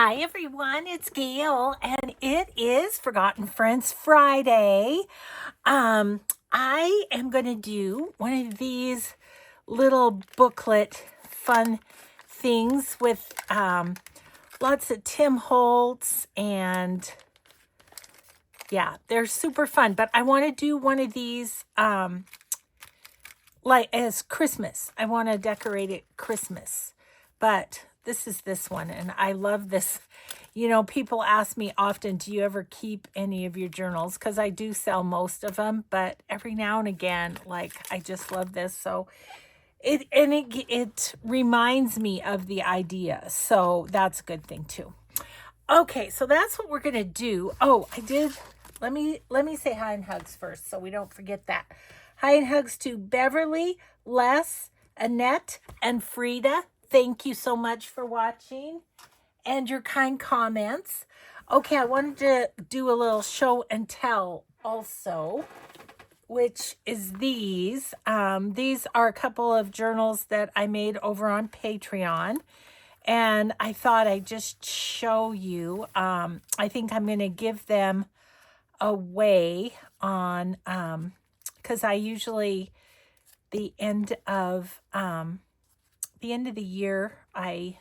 Hi everyone, it's Gail, and it is Forgotten Friends Friday. I am going to do one of these little booklet fun things with lots of Tim Holtz, and yeah, they're super fun. But I want to do one of these like as Christmas. I want to decorate it Christmas, but this is this one, and I love this. You know, people ask me often, do you ever keep any of your journals? Because I do sell most of them, but every now and again, like, I just love this. So it reminds me of the idea. So that's a good thing too. Okay, so that's what we're gonna do. Oh, I did. Let me say hi and hugs first, so we don't forget that. Hi and hugs to Beverly, Les, Annette, and Frida. Thank you so much for watching and your kind comments. Okay, I wanted to do a little show and tell also, which is these. These are a couple of journals that I made over on Patreon. And I thought I'd just show you. I think I'm going to give them away on, because I usually, the end of the year, I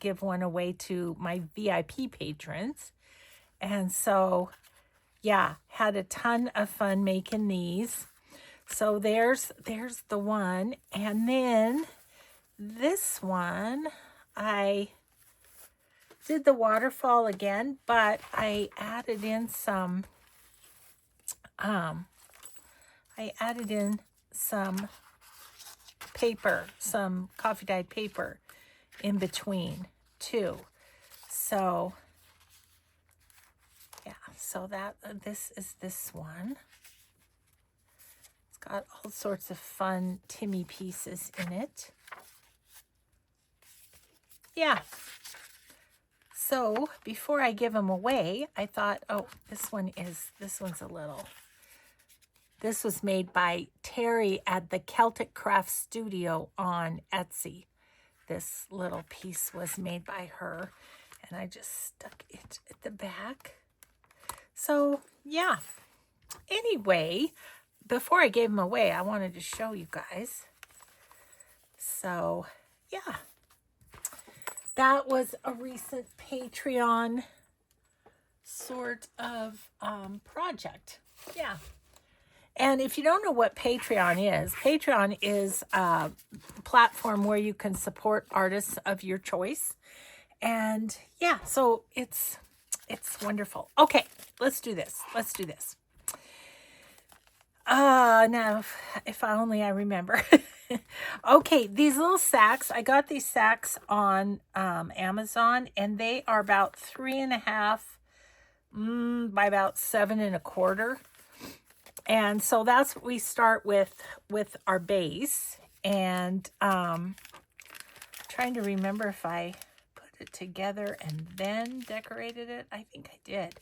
give one away to my VIP patrons. And so, yeah, had a ton of fun making these. So there's the one. And then this one, I did the waterfall again, but I added in some paper, some coffee dyed paper in between too. So yeah, so that this is this one. It's got all sorts of fun Timmy pieces in it. Yeah. So before I give them away, I thought, oh, this one's a little. This was made by Terry at the Celtic Craft Studio on Etsy. This little piece was made by her, and I just stuck it at the back. So, yeah. Anyway, before I gave them away, I wanted to show you guys. So, yeah. That was a recent Patreon sort of project. Yeah. And if you don't know what Patreon is a platform where you can support artists of your choice. And yeah, so it's wonderful. Okay, let's do this. Now, if only I remember. Okay, these little sacks, I got these sacks on Amazon, and they are about 3.5 by about 7.25. And so that's what we start with our base. And trying to remember if I put it together and then decorated it. I think I did.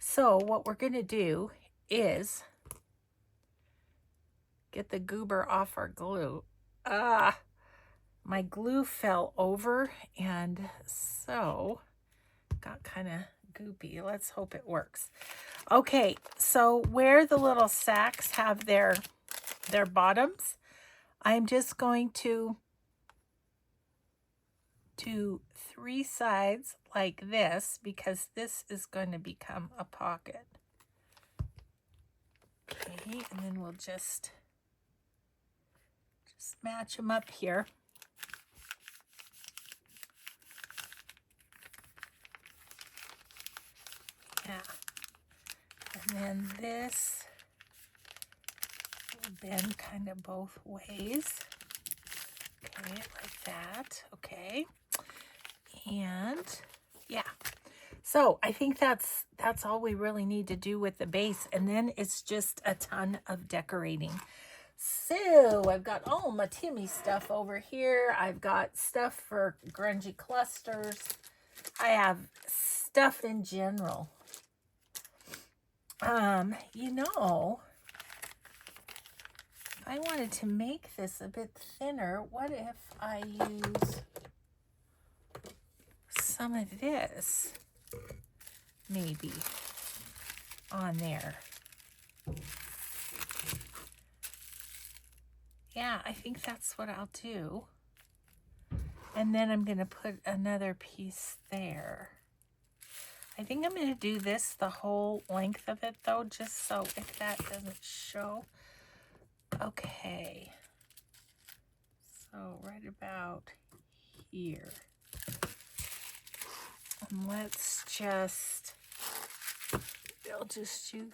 So what we're going to do is get the goober off our glue. My glue fell over, and so got kind of goopy. Let's hope it works. Okay, so where the little sacks have their bottoms, I'm just going to do 3 sides like this, because this is going to become a pocket. Okay, and then we'll just match them up here. Yeah. And then this will bend kind of both ways. Okay, like that. Okay. And yeah. So I think that's all we really need to do with the base. And then it's just a ton of decorating. So I've got all my Timmy stuff over here. I've got stuff for grungy clusters. I have stuff in general. You know, I wanted to make this a bit thinner. What if I use some of this maybe on there. Yeah, I think that's what I'll do. And then I'm going to put another piece there. I think I'm going to do this the whole length of it, though, just so if that doesn't show. Okay. So right about here. And let's just, I'll just do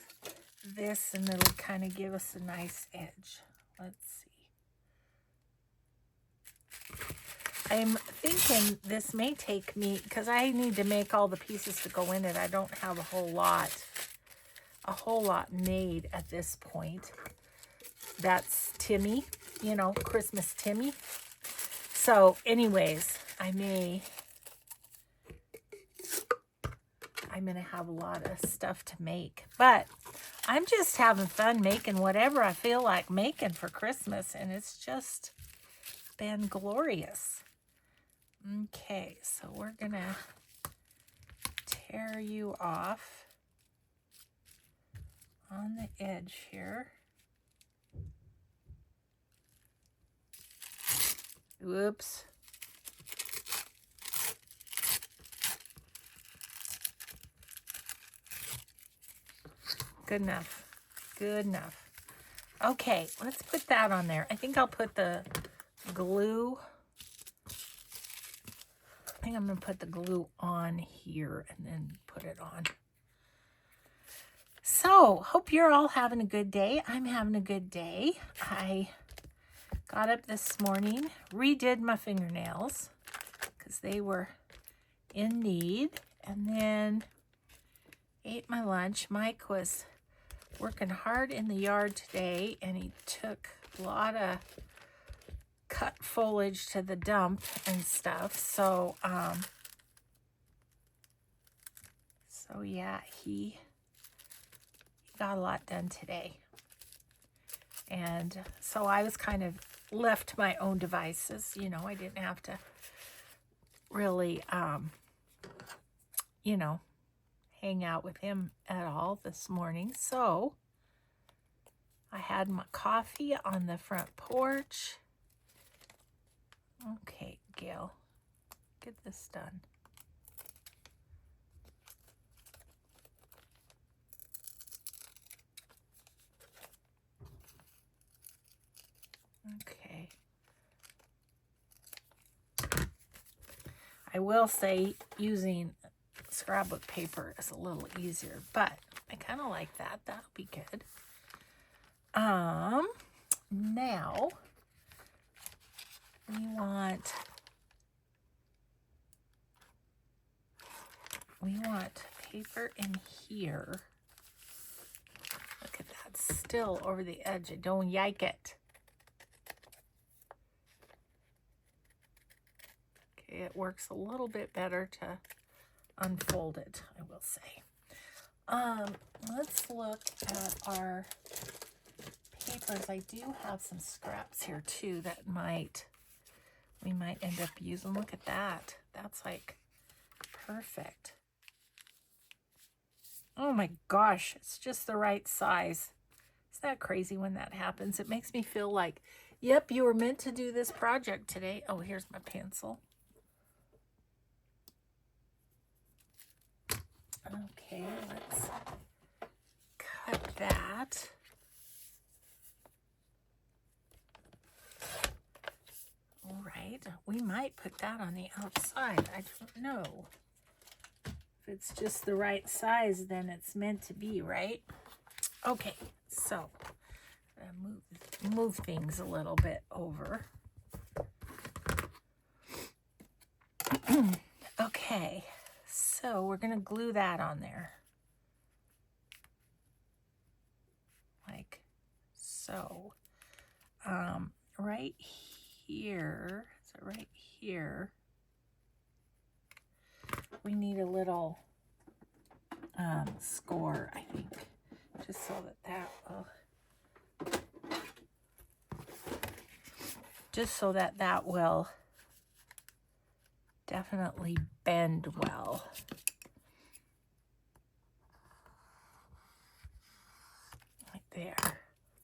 this and it'll kind of give us a nice edge. Let's see. I'm thinking this may take me, because I need to make all the pieces to go in it. I don't have a whole lot made at this point. That's Timmy, you know, Christmas Timmy. So anyways, I'm going to have a lot of stuff to make. But I'm just having fun making whatever I feel like making for Christmas. And it's just been glorious. Okay, so we're going to tear you off on the edge here. Whoops. Good enough. Good enough. Okay, let's put that on there. I think I'll put the glue. I think I'm going to put the glue on here and then put it on. So, hope you're all having a good day. I'm having a good day. I got up this morning, redid my fingernails because they were in need, and then ate my lunch. Mike was working hard in the yard today, and he took a lot of cut foliage to the dump and stuff. So, yeah, he got a lot done today. And so I was kind of left to my own devices. You know, I didn't have to really, you know, hang out with him at all this morning. So I had my coffee on the front porch. Okay, Gail, get this done. Okay. I will say using scrapbook paper is a little easier, but I kind of like that. That'll be good. Now we want paper in here. Look at that, still over the edge. Don't yike it. Okay, it works a little bit better to unfold it, I will say. Let's look at our papers. I do have some scraps here too that we might end up using. Look at that. That's like perfect. Oh my gosh, it's just the right size. Isn't that crazy when that happens? It makes me feel like, yep, you were meant to do this project today. Oh, here's my pencil. Okay, let's cut that. All right, we might put that on the outside. I don't know. If it's just the right size, then it's meant to be, right? Okay, so move things a little bit over. Okay, so we're going to glue that on there. Like so. Right here, so right here, we need a little score, I think, just so that will, definitely bend well. Right there.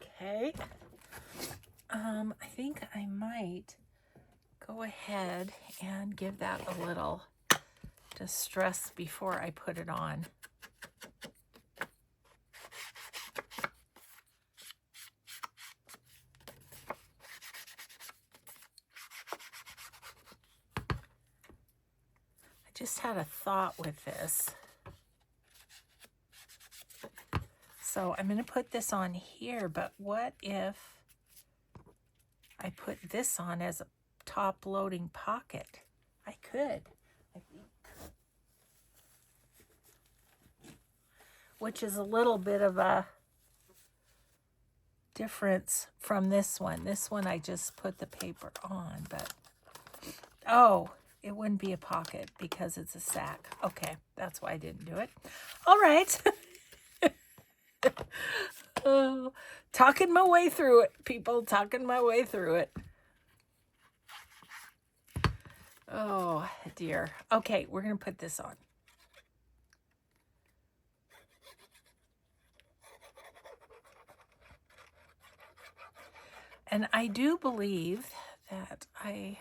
Okay. I think I might go ahead and give that a little distress before I put it on. I just had a thought with this. So I'm going to put this on here, but what if I put this on as a top loading pocket? I could, I think. Which is a little bit of a difference from this one. This one I just put the paper on, but oh, it wouldn't be a pocket because it's a sack. Okay, that's why I didn't do it. All right. Oh, talking my way through it, people. Talking my way through it. Oh, dear. Okay, we're going to put this on. And I do believe that I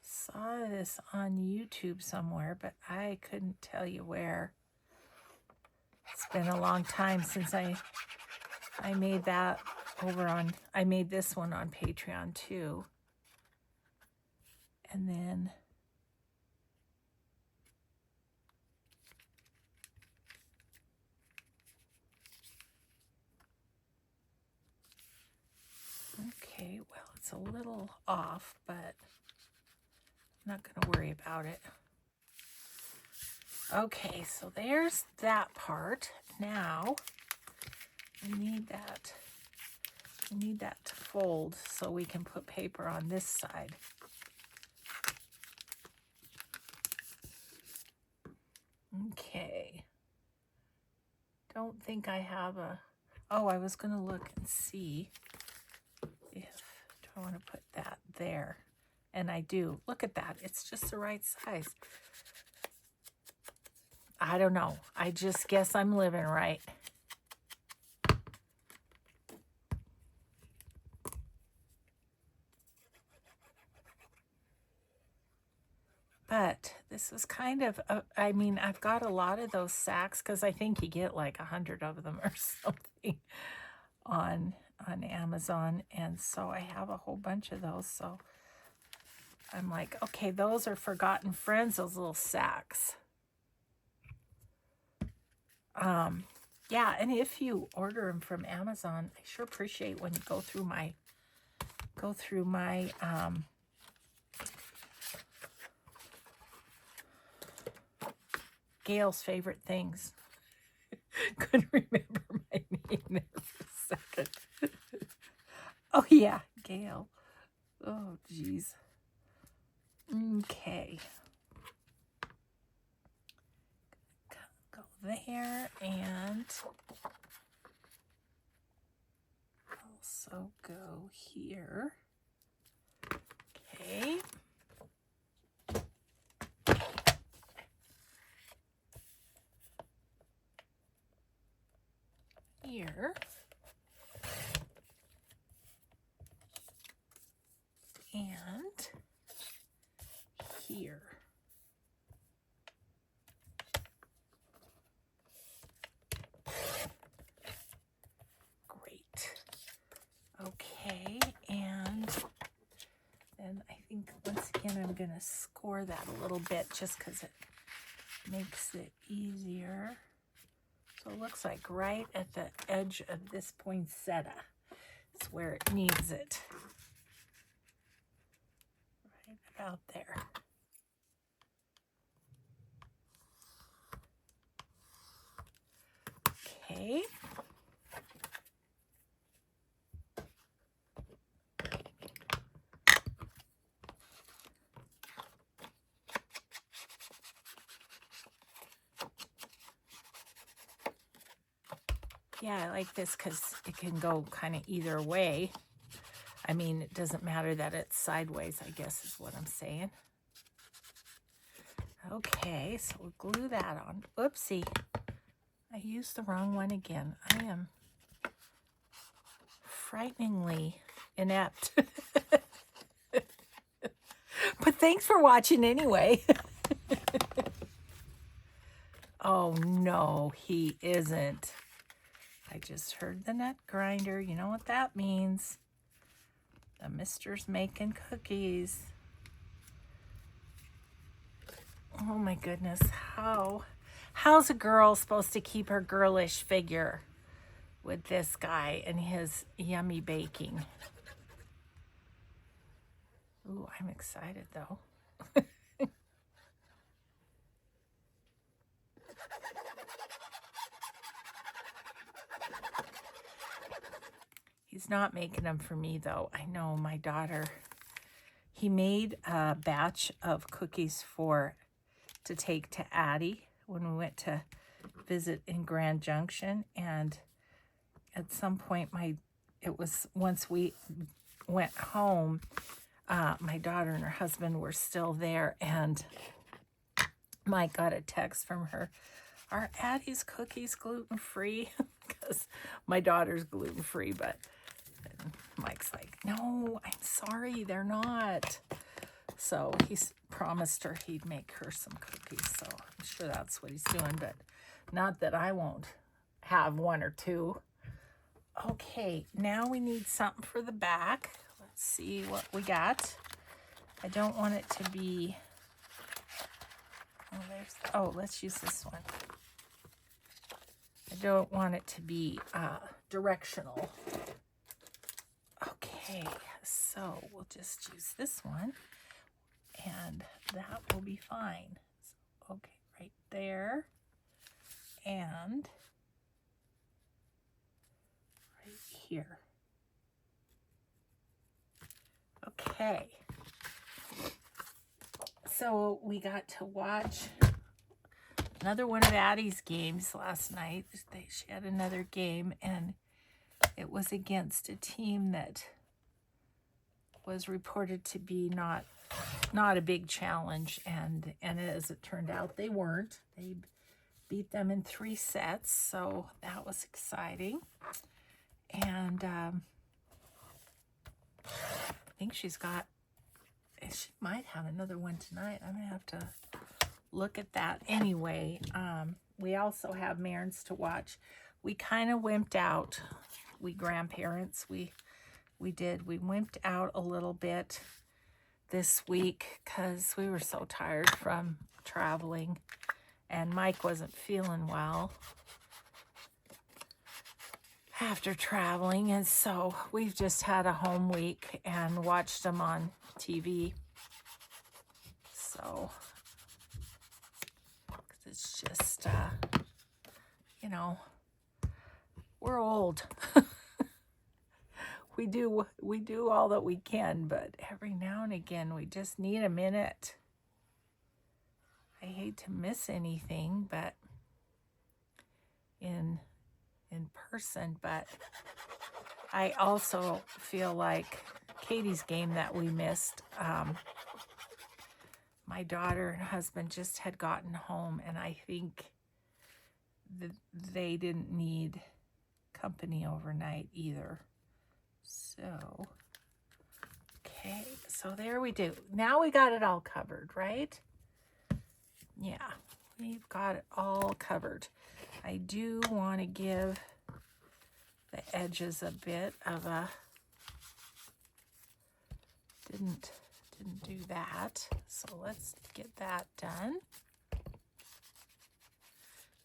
saw this on YouTube somewhere, but I couldn't tell you where. It's been a long time since I made that over on, I made this one on Patreon too. And then okay, well, it's a little off, but I'm not going to worry about it. Okay, so there's that part. Now I need that. I need that to fold so we can put paper on this side. Okay. Don't think I have a... Oh, I was going to look and see if... Do I want to put that there? And I do. Look at that. It's just the right size. I don't know. I just guess I'm living right. But this is kind of, I mean, I've got a lot of those sacks because I think you get like 100 of them or something on Amazon. And so I have a whole bunch of those. So I'm like, okay, those are forgotten friends, those little sacks. Yeah, and if you order them from Amazon, I sure appreciate when you go through my Gail's favorite things. Couldn't remember my name there for a second. Oh yeah, Gail. Oh geez. Okay. Go there and also go here. Okay. Here. And here. Great. Okay, and then I think once again I'm going to score that a little bit just because it makes it easier. So it looks like right at the edge of this poinsettia is where it needs it. Right about there. Okay. Yeah, I like this because it can go kind of either way. I mean, it doesn't matter that it's sideways, I guess is what I'm saying. Okay, so we'll glue that on. Oopsie. I used the wrong one again. I am frighteningly inept. But thanks for watching anyway. Oh, no, he isn't. I just heard the nut grinder. You know what that means. The mister's making cookies. Oh, my goodness. How's a girl supposed to keep her girlish figure with this guy and his yummy baking? Ooh, I'm excited, though. He's not making them for me, though. I know my daughter. He made a batch of cookies to take to Addie when we went to visit in Grand Junction. And at some point, once we went home, my daughter and her husband were still there. And Mike got a text from her. Are Addie's cookies gluten-free? Because my daughter's gluten-free, but Mike's like, no, I'm sorry, they're not. So he's promised her he'd make her some cookies. So I'm sure that's what he's doing, but not that I won't have one or two. Okay, now we need something for the back. Let's see what we got. I don't want it to be, let's use this one. I don't want it to be directional. Okay, so we'll just use this one, and that will be fine. So, okay, right there, and right here. Okay, so we got to watch another one of Addie's games last night. She had another game, and it was against a team that was reported to be not a big challenge, and as it turned out, they weren't. They beat them in 3 sets, so that was exciting. And I think she might have another one tonight. I'm gonna have to look at that anyway. We also have Marins to watch. We kind of wimped out. We grandparents, we wimped out a little bit this week because we were so tired from traveling, and Mike wasn't feeling well after traveling, and so we've just had a home week and watched them on TV. So it's just we're old. We do all that we can, but every now and again we just need a minute. I hate to miss anything, but in person, but I also feel like Katie's game that we missed, my daughter and husband just had gotten home, and I think they didn't need company overnight either. So, okay, so there we do. Now we got it all covered, right? Yeah, we've got it all covered. I do want to give the edges a bit of a, didn't do that. So let's get that done.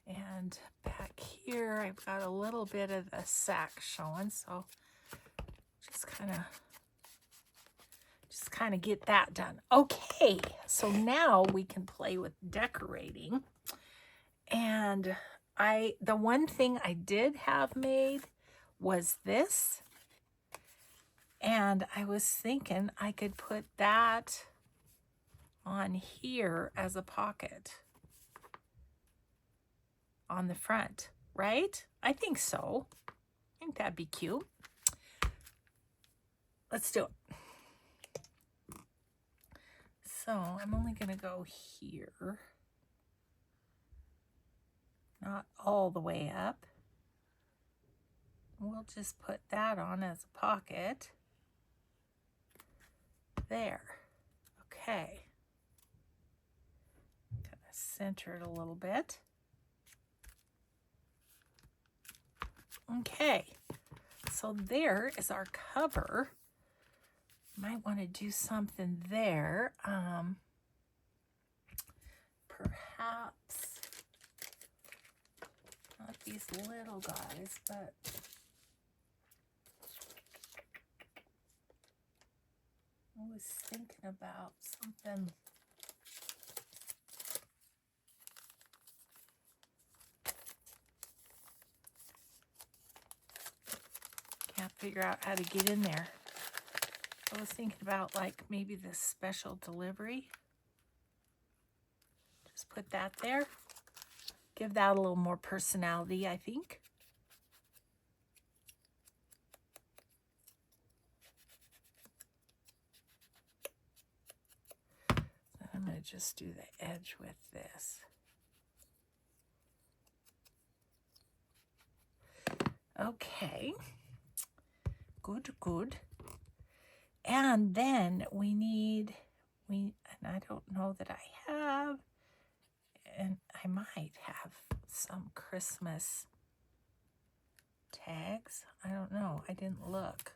And back here, I've got a little bit of the sack showing, so just kind of get that done. Okay, so now we can play with decorating. And the one thing I did have made was this. And I was thinking I could put that on here as a pocket on the front, right? I think so. I think that'd be cute. Let's do it. So I'm only gonna go here. not all the way up. We'll just put that on as a pocket. There. Okay. Kind of center it a little bit. Okay. So there is our cover. Might want to do something there. Perhaps not these little guys, but I was thinking about something. Can't figure out how to get in there. I was thinking about like maybe this special delivery. Just put that there. Give that a little more personality, I think. I'm going to just do the edge with this. Okay. Good, good. And then we need, and I don't know that I have, and I might have some Christmas tags. I don't know. I didn't look.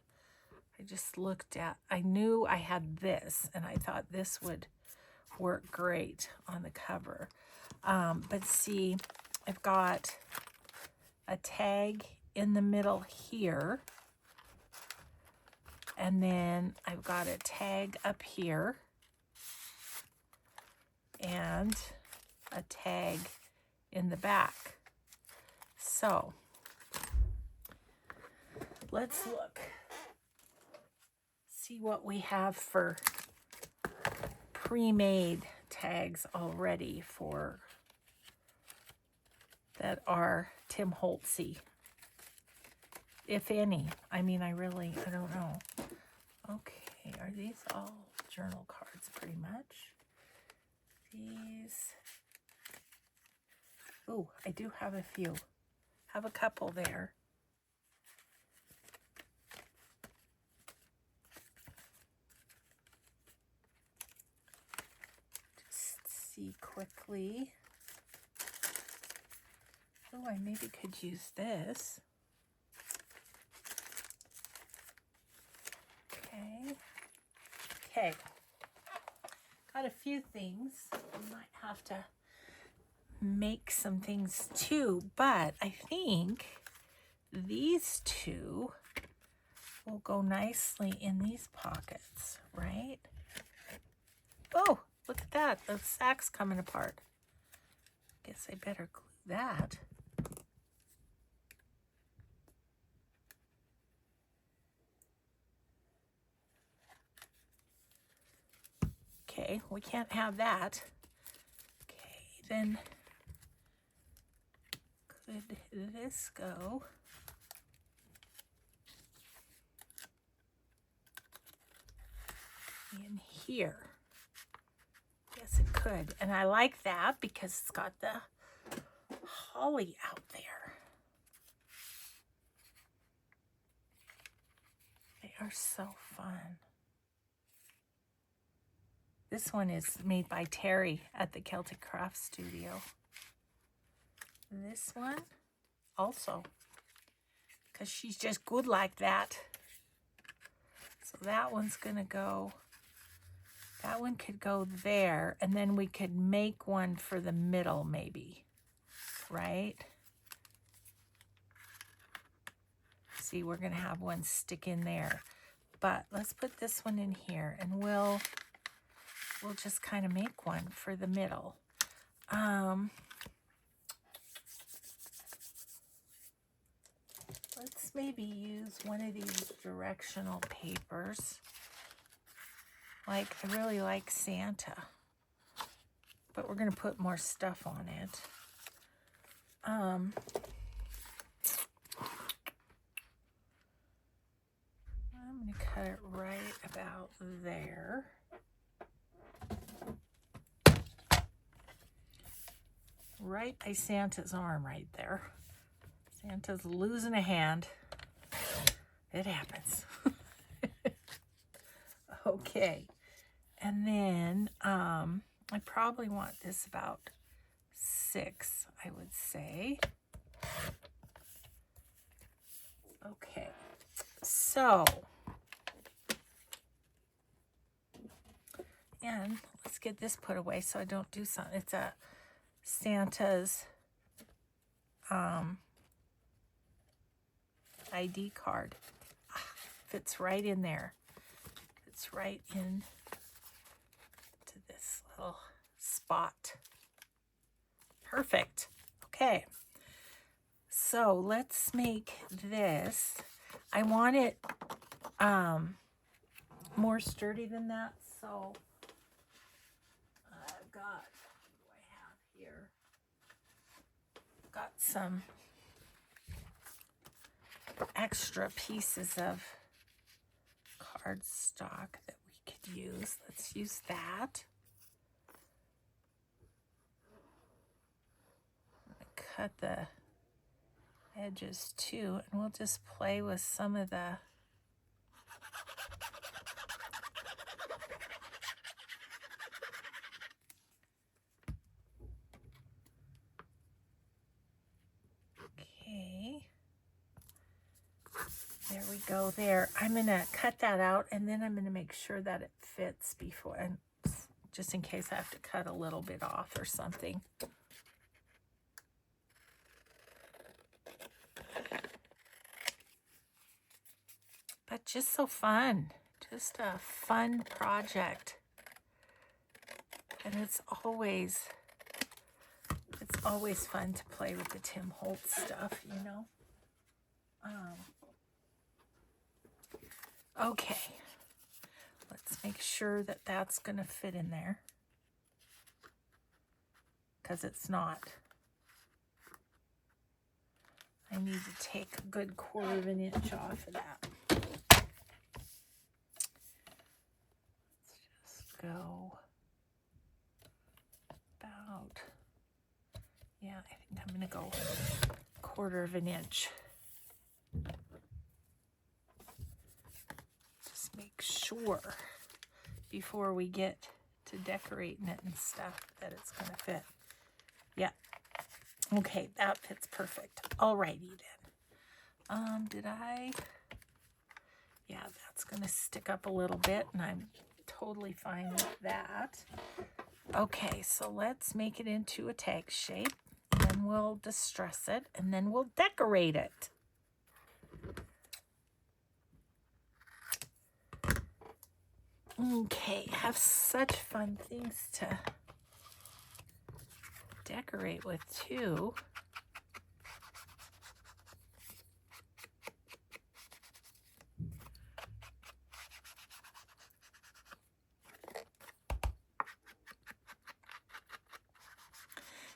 I just looked at, I knew I had this, and I thought this would work great on the cover. But see, I've got a tag in the middle here. And then I've got a tag up here. And a tag in the back. So, let's look. See what we have for pre-made tags already for that are Tim Holtzy, if any. I mean, I don't know. Okay, are these all journal cards pretty much? These, oh, I do have a few. Have a couple there. Just see quickly. Oh, I maybe could use this. Okay. Got a few things. I might have to make some things too, but I think these two will go nicely in these pockets, right? Oh, look at that. The sack's coming apart. Guess I better glue that. Okay, we can't have that. Okay, then could this go? In here. Yes, it could. And I like that because it's got the holly out there. They are so fun. This one is made by Terry at the Celtic Craft Studio. This one also, because she's just good like that. So that one's gonna go, that one could go there, and then we could make one for the middle maybe, right? See, we're gonna have one stick in there. But let's put this one in here, and we'll just kind of make one for the middle. Let's maybe use one of these directional papers. Like, I really like Santa, but we're going to put more stuff on it. I'm going to cut it right about there. right by Santa's arm right there. Santa's losing a hand. It happens. Okay. And then I probably want this about 6, I would say. Okay. So, and let's get this put away so I don't do something. It's a Santa's ID card. Fits right in there. Fits right in to this little spot. Perfect. Okay. So let's make this. I want it more sturdy than that. So I've got, what do I have here? Got some extra pieces of cardstock that we could use. Let's use that. I'm gonna cut the edges too, and we'll just play with some of the there we go there. I'm going to cut that out, and then I'm going to make sure that it fits before, and just in case I have to cut a little bit off or something. But just so fun. Just a fun project. And it's always fun to play with the Tim Holtz stuff, you know. Okay, let's make sure that that's going to fit in there, because it's not. I need to take a good 1/4 of an inch off of that. Let's just go about, yeah, I think I'm going to go 1/4 of an inch. Make sure before we get to decorating it and stuff that it's going to fit. Yeah. Okay, that fits perfect. Alrighty then. Yeah, that's going to stick up a little bit, and I'm totally fine with that. Okay, so let's make it into a tag shape, and then we'll distress it, and then we'll decorate it. Okay, have such fun things to decorate with too.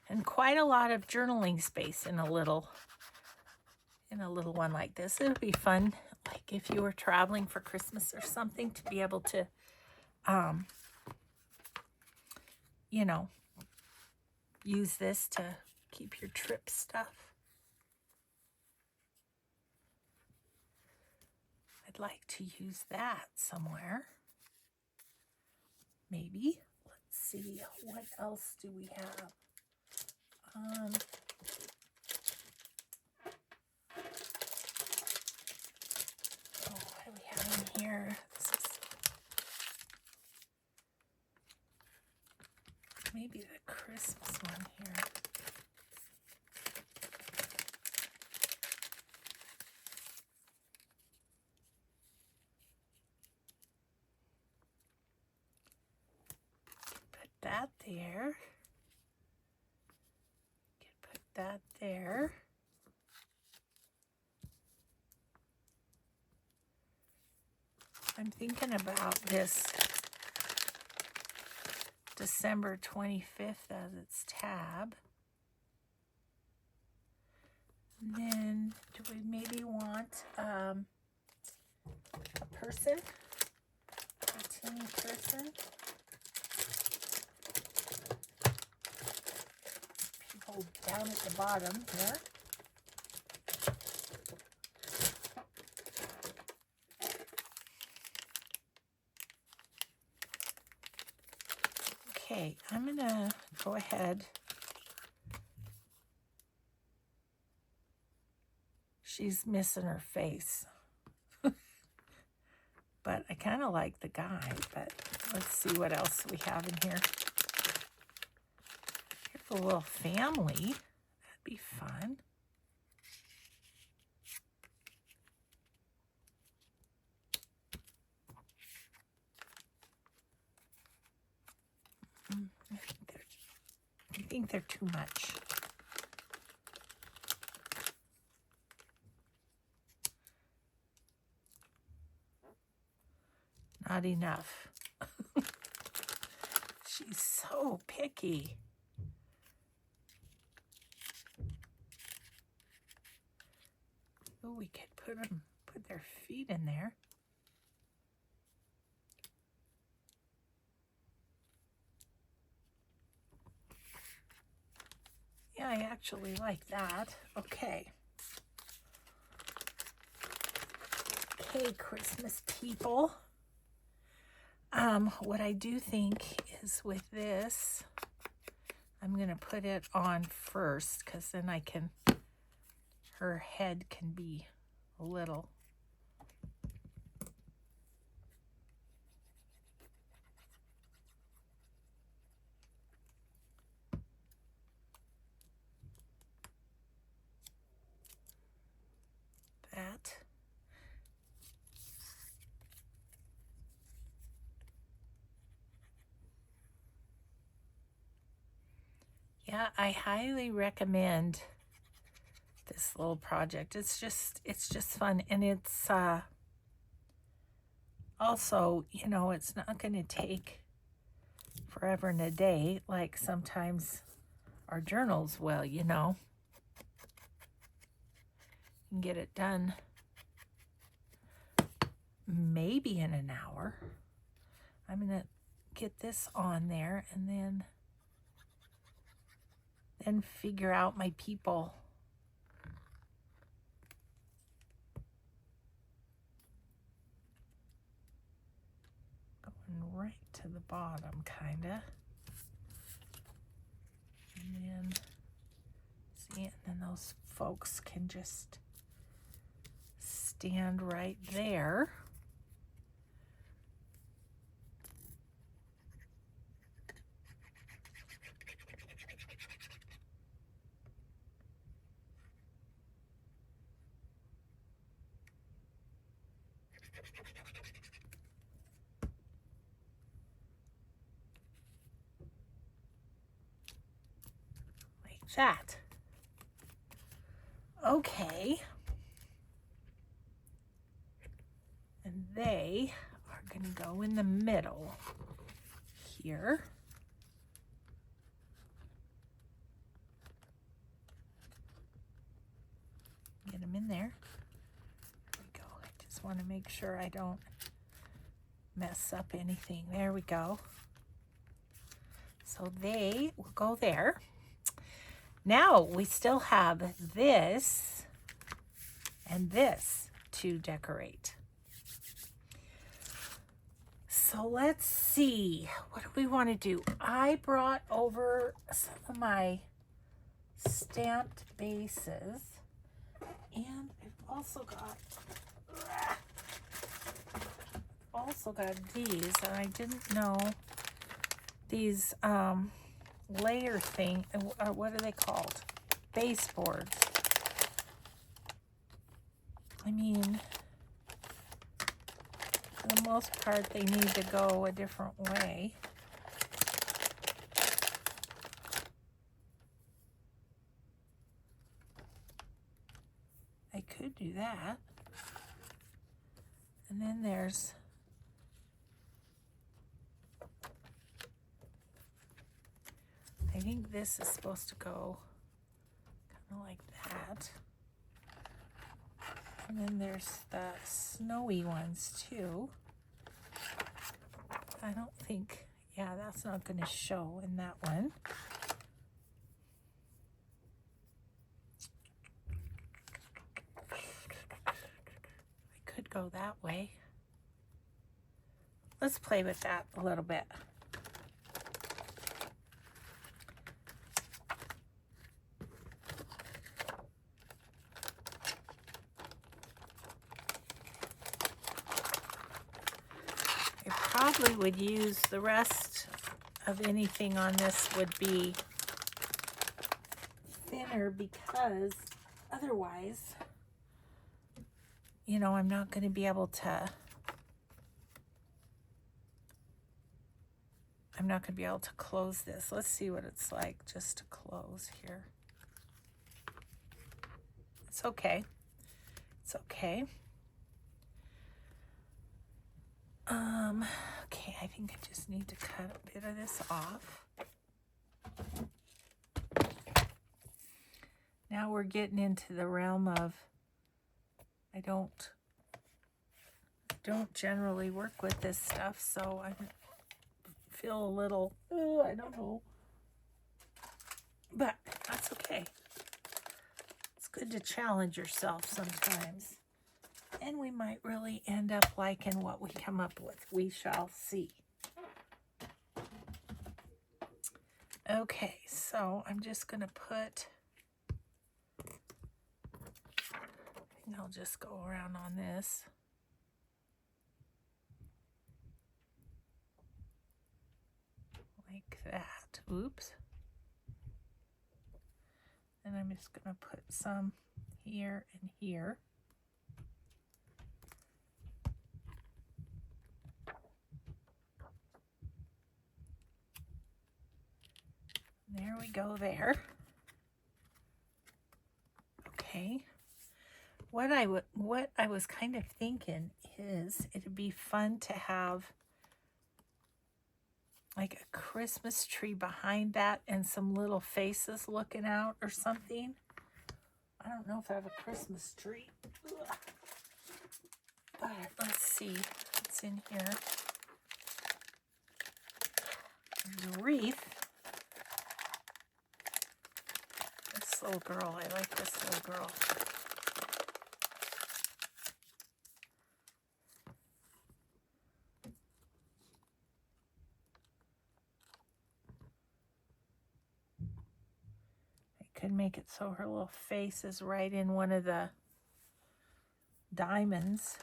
And quite a lot of journaling space in a little one like this. It would be fun, like if you were traveling for Christmas or something, to be able to you know, use this to keep your trip stuff. I'd like to use that somewhere. Maybe. Let's see, what else do we have? What do we have in here? Maybe the Christmas one here. Put that there. Put that there. I'm thinking about this December 25th as its tab. And then do we maybe want a person? A teeny person? People go down at the bottom here. Okay, I'm gonna go ahead. She's missing her face. But I kind of like the guy, but let's see what else we have in here. Here's a little family. That'd be fun. I think they're too much. Not enough. She's so picky. Oh, we could put their feet in there. Yeah, I actually like that. Okay. Okay, Christmas people. What I do think is with this, I'm going to put it on first because then her head can be a little. That. Yeah, I highly recommend this little project. It's just fun, and it's also, you know, it's not going to take forever and a day like sometimes our journals will, you know. You can get it done maybe in an hour. I'm going to get this on there and then figure out my people. Going right to the bottom, kind of. And then, see, and then those folks can just stand right there. That. Okay. And they are going to go in the middle here. Get them in there. There we go. I just want to make sure I don't mess up anything. There we go. So they will go there. Now we still have this and this to decorate. So let's see, what do we want to do? I brought over some of my stamped bases, and I've also got these, and I didn't know these layer thing, what are they called? Baseboards. I mean, for the most part, they need to go a different way. I could do that. And then there's I think this is supposed to go kind of like that. And then there's the snowy ones too. I don't think, yeah, that's not going to show in that one. could go that way. Let's play with that a little bit. I probably would use the rest of anything on this would be thinner, because otherwise, you know, I'm not going to be able to close this. Let's see what it's like just to close here. It's okay. It's okay. Okay, I think I just need to cut a bit of this off. Now we're getting into the realm of, I don't generally work with this stuff, so I feel a little, I don't know. But that's okay. It's good to challenge yourself sometimes. And we might really end up liking what we come up with. We shall see. Okay, so I'm just going to put, I think I'll just go around on this. Like that. Oops. And I'm just going to put some here and here. There we go there. Okay. What I was kind of thinking is it'd be fun to have like a Christmas tree behind that and some little faces looking out or something. I don't know if I have a Christmas tree. Ugh. But let's see what's in here. There's a wreath. This little girl, I like this little girl. I could make it so her little face is right in one of the diamonds.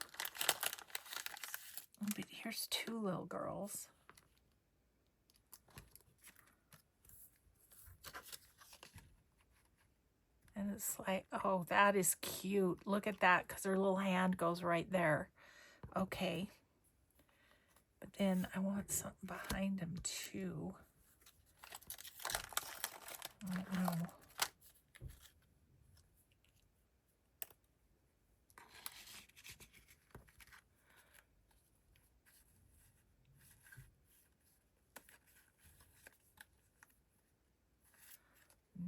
But here's two little girls. And it's like, oh, that is cute. Look at that, because her little hand goes right there. Okay. But then I want something behind them too. I don't know.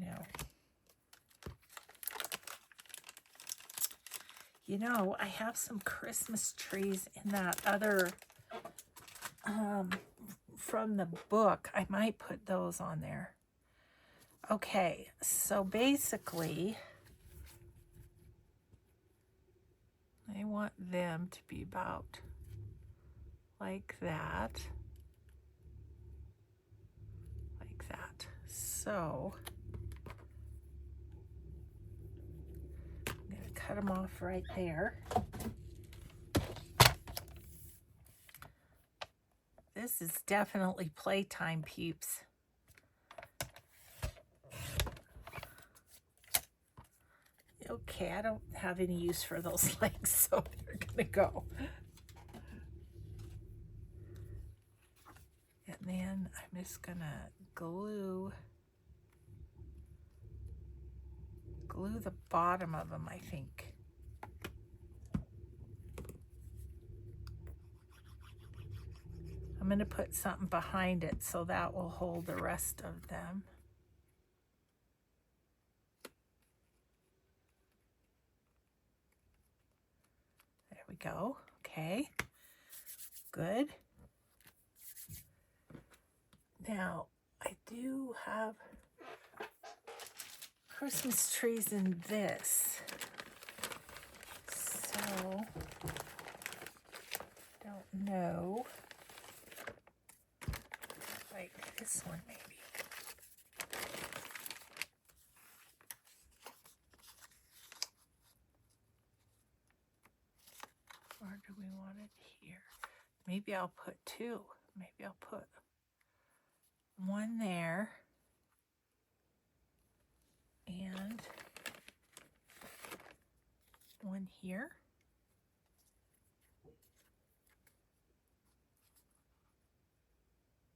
No. You know, I have some Christmas trees in that other, from the book. I might put those on there. Okay, so basically, I want them to be about like that. Like that. So, I'm going to cut them off right there. This is definitely playtime, peeps. Okay, I don't have any use for those legs, so they're gonna go. And then I'm just gonna glue the bottom of them, I think. I'm gonna put something behind it so that will hold the rest of them. There we go. Okay, good. Now, I do have Christmas trees in this. So, don't know. Like this one maybe. Or do we want it here? Maybe I'll put two. Maybe I'll put one there and one here.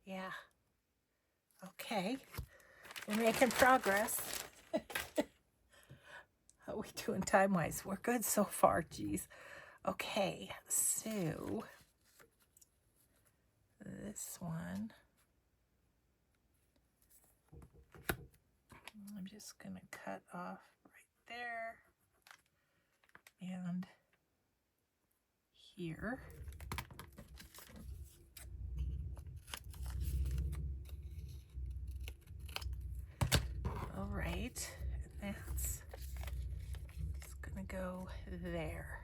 Yeah. Okay. We're making progress. How are we doing time-wise? We're good so far, geez. Okay, so this one, I'm just going to cut off right there and here. All right, and that's going to go there.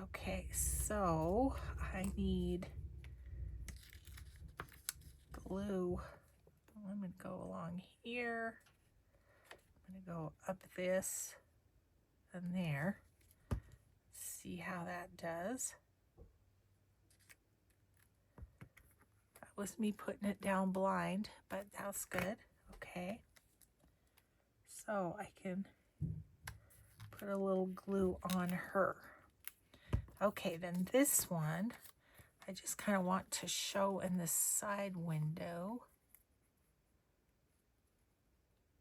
Okay, so I need glue. I'm going to go along here. I'm going to go up this and there. See how that does. That was me putting it down blind, but that's good. Okay. So I can put a little glue on her. Okay, then this one, I just kind of want to show in the side window.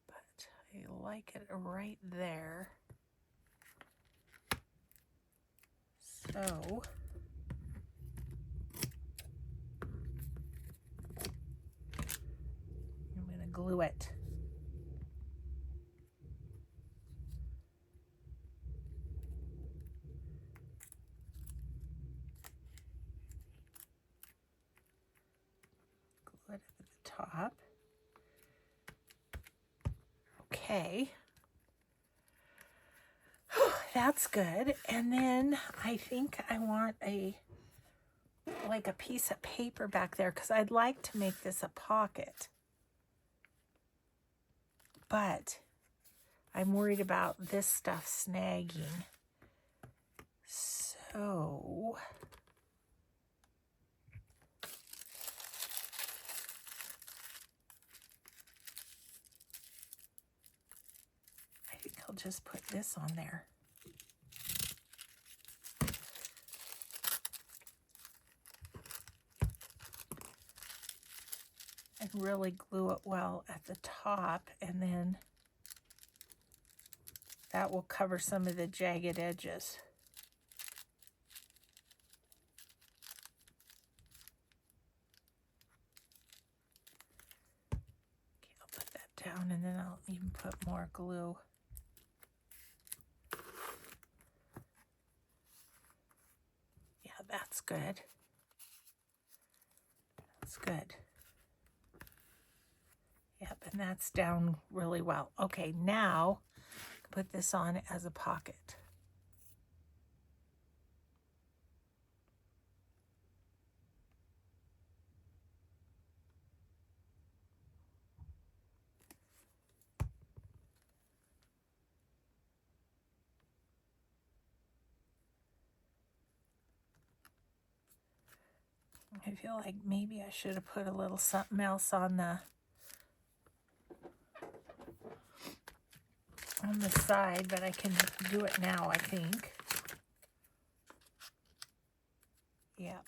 But I like it right there. So I'm going to glue it. Glue it at the top. Okay. That's good. And then I think I want like a piece of paper back there because I'd like to make this a pocket. But I'm worried about this stuff snagging. So I think I'll just put this on there. And really glue it well at the top, and then that will cover some of the jagged edges. Okay, I'll put that down and then I'll even put more glue. Yeah, that's good. That's good. Yep, and that's down really well. Okay, now put this on as a pocket. I feel like maybe I should have put a little something else on the side, but I can do it now, I think. Yep.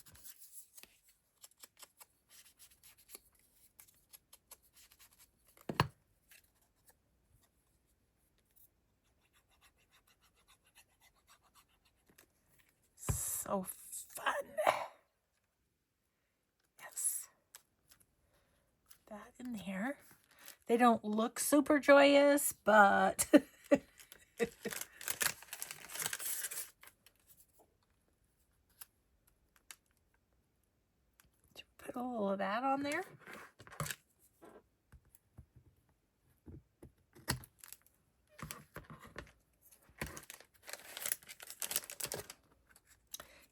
So fun. Yes. That in there. They don't look super joyous, but put a little of that on there.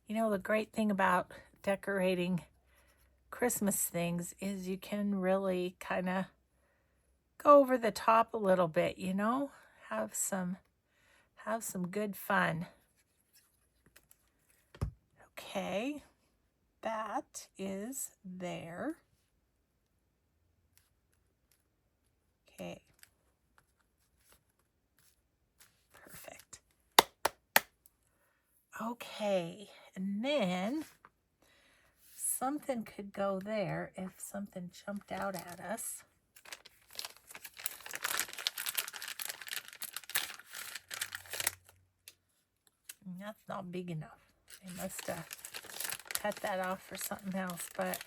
You know, the great thing about decorating Christmas things is you can really kind of go over the top a little bit, you know, have some good fun. Okay, that is there. Okay, perfect. Okay, and then something could go there if something jumped out at us. That's not big enough. They must have cut that off for something else, but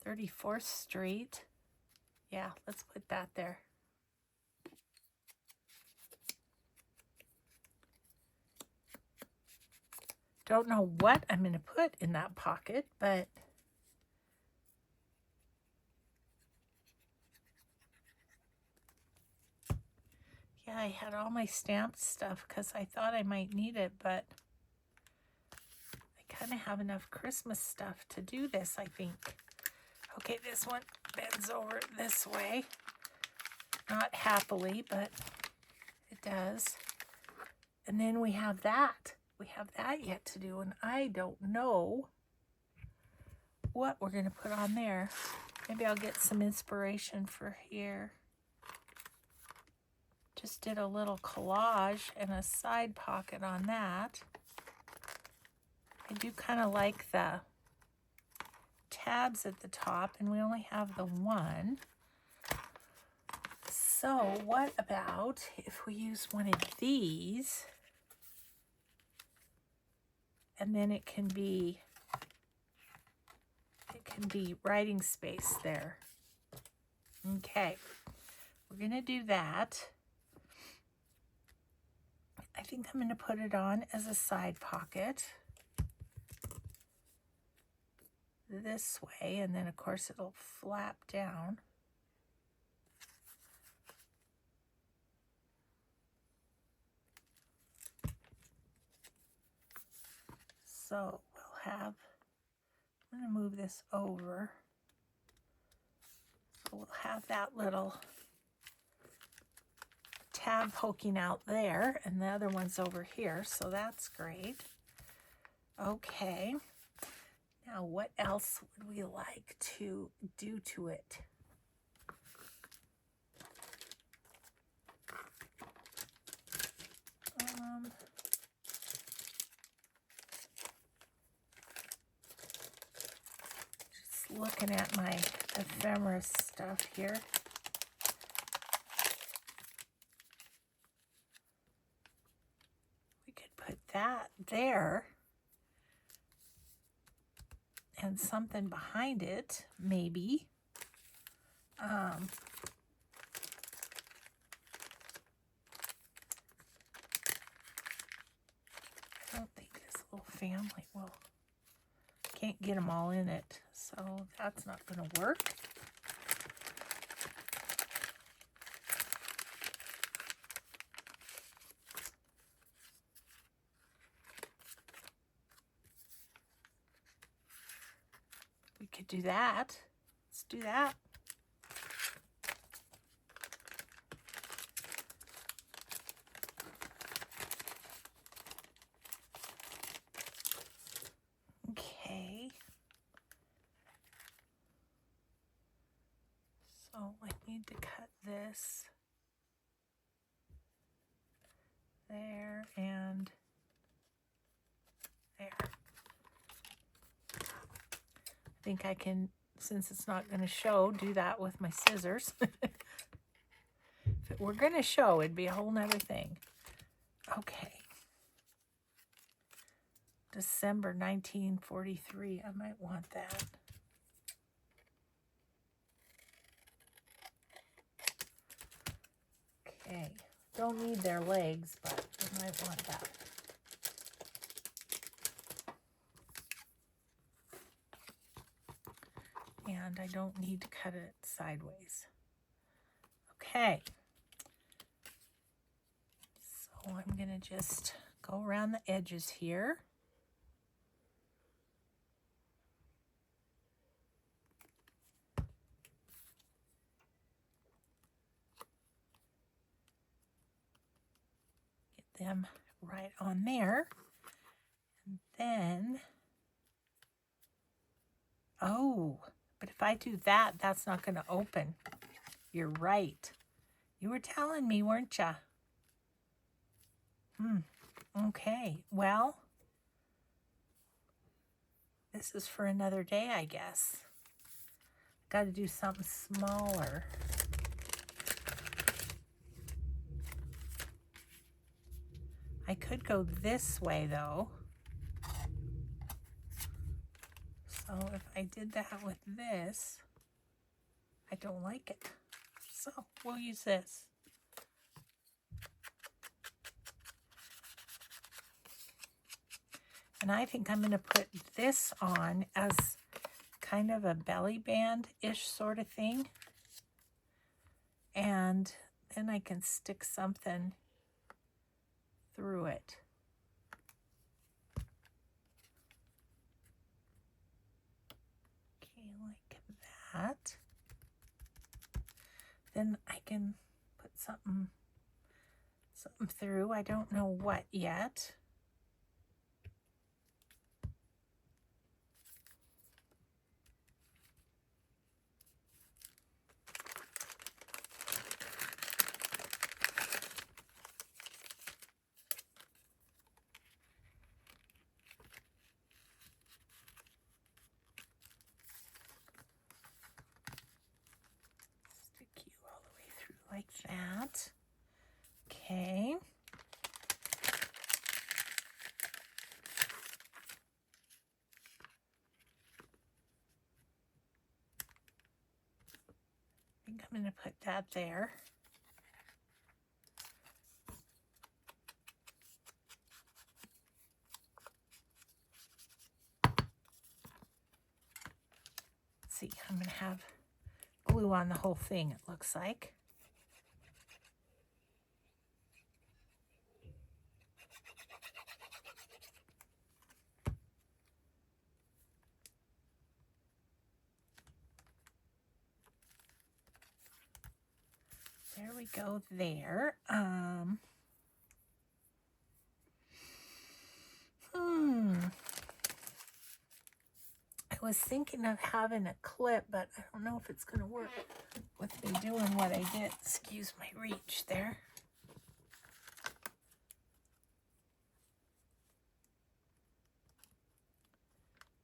34th Street. Yeah, let's put that there. Don't know what I'm going to put in that pocket, but yeah, I had all my stamped stuff because I thought I might need it, but I kind of have enough Christmas stuff to do this, I think. Okay, this one bends over this way. Not happily, but it does. And then we have that. We have that yet to do, and I don't know what we're going to put on there. Maybe I'll get some inspiration for here. Just did a little collage and a side pocket on that. I do kind of like the tabs at the top, and we only have the one. So what about if we use one of these, and then it can be writing space there. Okay, we're gonna do that. I think I'm gonna put it on as a side pocket this way, and then of course it'll flap down. So we'll have, I'm going to move this over. So we'll have that little tab poking out there, and the other one's over here, so that's great. Okay, now what else would we like to do to it? Just looking at my ephemera stuff here. We could put that there and something behind it, maybe. I don't think this little family will. Can't get them all in it, so that's not going to work. We could do that. Let's do that. Okay. So I need to cut this there and there. I think I can, since it's not going to show, do that with my scissors. If it were going to show, it'd be a whole nother thing. Okay. December 1943. I might want that. Okay. Don't need their legs, but I might want that. And I don't need to cut it sideways. Okay. So I'm going to just go around the edges here. them right on there. And then, oh, but if I do that, that's not going to open. You're right. You were telling me, weren't you? Okay, well, this is for another day, I guess. Got to do something smaller. I could go this way, though. So if I did that with this, I don't like it. So we'll use this. And I think I'm going to put this on as kind of a belly band-ish sort of thing. And then I can stick something through it. Okay, like that. Then I can put something through. I don't know what yet. Stick you all the way through like that. Okay. I think I'm going to put that there. Let's see, I'm going to have glue on the whole thing, it looks like. There we go there. I was thinking of having a clip, but I don't know if it's going to work with me doing what I did. Excuse my reach there.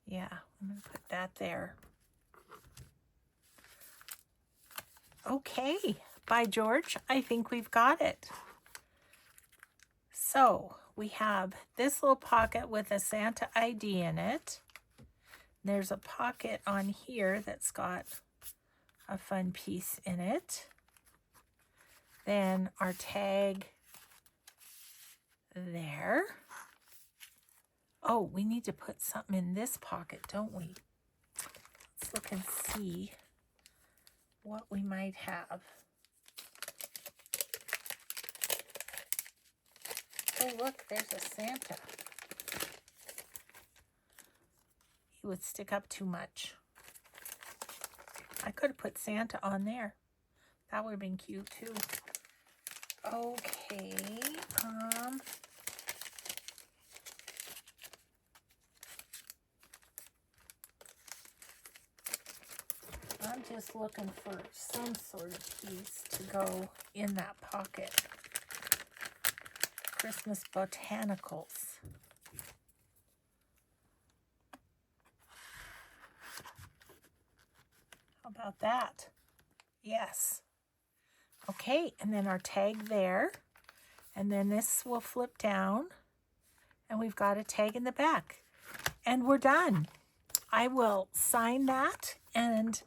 Yeah, I'm going to put that there. Okay, by George, I think we've got it. So we have this little pocket with a Santa ID in it. There's a pocket on here that's got a fun piece in it. Then our tag there. Oh, we need to put something in this pocket, don't we? Let's look and see what we might have. Oh, look, there's a Santa. He would stick up too much. I could have put Santa on there. That would have been cute too. Okay. I'm just looking for some sort of piece to go in that pocket. Christmas botanicals. How about that? Yes. Okay, and then our tag there. And then this will flip down. And we've got a tag in the back. And we're done. I will sign that and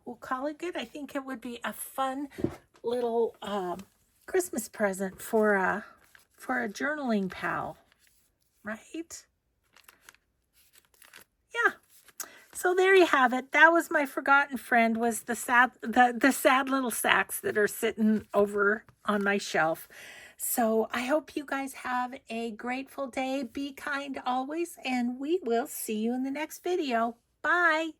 we'll call it good. I think it would be a fun little Christmas present for a journaling pal, right? Yeah. So there you have it. That was my forgotten friend, was the sad little sacks that are sitting over on my shelf. So I hope you guys have a grateful day. Be kind always, and we will see you in the next video. Bye.